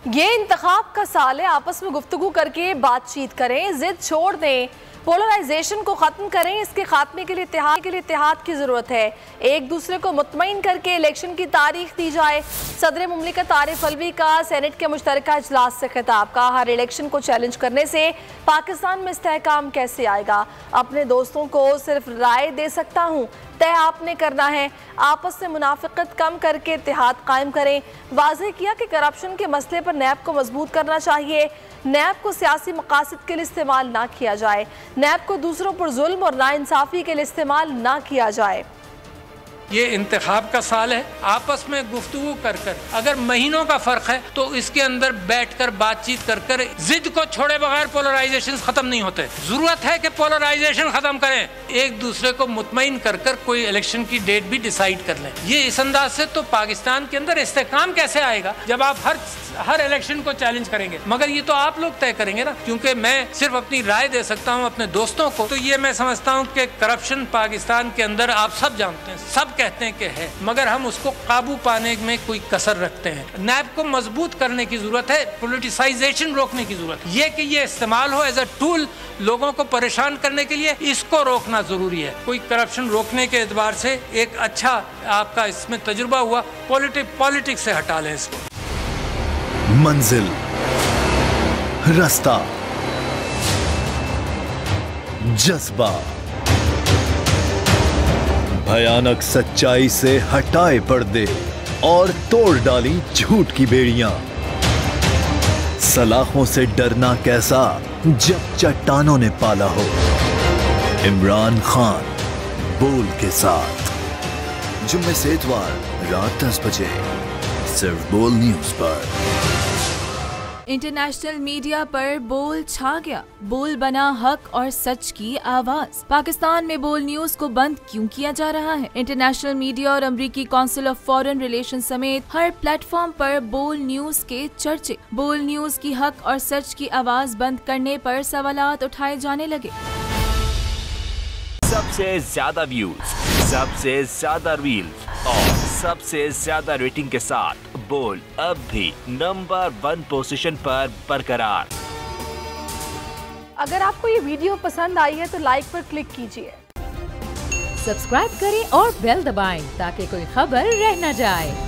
ये इंतखाब का साल है, आपस में गुफ्तगू करके बातचीत करें, जिद छोड़ दें, पोलराइजेशन को ख़त्म करें। इसके खात्मे के लिए इत्तेहाद की ज़रूरत है। एक दूसरे को मुतमईन करके इलेक्शन की तारीख दी जाए। सदर मुमलिकत आरिफ अलवी का सेनेट के मुश्तरका इजलास से खिताब का, हर इलेक्शन को चैलेंज करने से पाकिस्तान में इस्तेहकाम कैसे आएगा? अपने दोस्तों को सिर्फ राय दे सकता हूँ, तय आपने करना है। आपस में मुनाफिकत कम करके इत्तेहाद कायम करें। वाज़ेह किया कि करप्शन के मसले पर नैब को मजबूत करना चाहिए। नैब को सियासी मकासद के लिए इस्तेमाल ना किया जाए। नैब को दूसरों पर जुल्म और नाइंसाफ़ी के लिए इस्तेमाल ना किया जाए। ये इंतखाब का साल है, आपस में गुफ्तगू कर कर, अगर महीनों का फर्क है तो इसके अंदर बैठकर बातचीत कर कर, जिद को छोड़े बगैर पोलराइजेशन खत्म नहीं होते। जरूरत है कि पोलराइजेशन खत्म करें, एक दूसरे को मुतमईन कर कर कोई इलेक्शन की डेट भी डिसाइड कर लें। ये इस अंदाज से तो पाकिस्तान के अंदर इस्तेहकाम कैसे आएगा जब आप हर इलेक्शन को चैलेंज करेंगे? मगर ये तो आप लोग तय करेंगे ना, क्योंकि मैं सिर्फ अपनी राय दे सकता हूँ अपने दोस्तों को। तो ये मैं समझता हूँ कि करप्शन पाकिस्तान के अंदर आप सब जानते हैं, सब कहते हैं कि है, मगर हम उसको काबू पाने में कोई कसर रखते हैं। नैब को मजबूत करने की जरूरत है, पॉलिटिसाइजेशन रोकने की जरूरत है। ये कि ये इस्तेमाल हो एज अ टूल लोगों को परेशान करने के लिए, इसको रोकना जरूरी है। कोई करप्शन रोकने के एतबार से एक अच्छा आपका इसमें तजुर्बा हुआ, पॉलिटिक्स से हटा लें इसको। मंजिल, रास्ता, जज्बा, भयानक सच्चाई से हटाए पर्दे और तोड़ डाली झूठ की बेड़ियां। सलाखों से डरना कैसा जब चट्टानों ने पाला हो। इमरान खान बोल के साथ, जुम्मे से इतवार रात 10 बजे सिर्फ बोल न्यूज पर। इंटरनेशनल मीडिया पर बोल छा गया, बोल बना हक और सच की आवाज। पाकिस्तान में बोल न्यूज को बंद क्यों किया जा रहा है? इंटरनेशनल मीडिया और अमेरिकी काउंसिल ऑफ फॉरेन रिलेशन समेत हर प्लेटफॉर्म पर बोल न्यूज के चर्चे। बोल न्यूज की हक और सच की आवाज बंद करने पर सवालात उठाए जाने लगे। सबसे ज्यादा व्यूज, सबसे ज्यादा रील्स और सबसे ज्यादा रेटिंग के साथ बोल अब भी नंबर 1 पोजीशन पर बरकरार। अगर आपको ये वीडियो पसंद आई है तो लाइक पर क्लिक कीजिए, सब्सक्राइब करें और बेल दबाएं ताकि कोई खबर रह न जाए।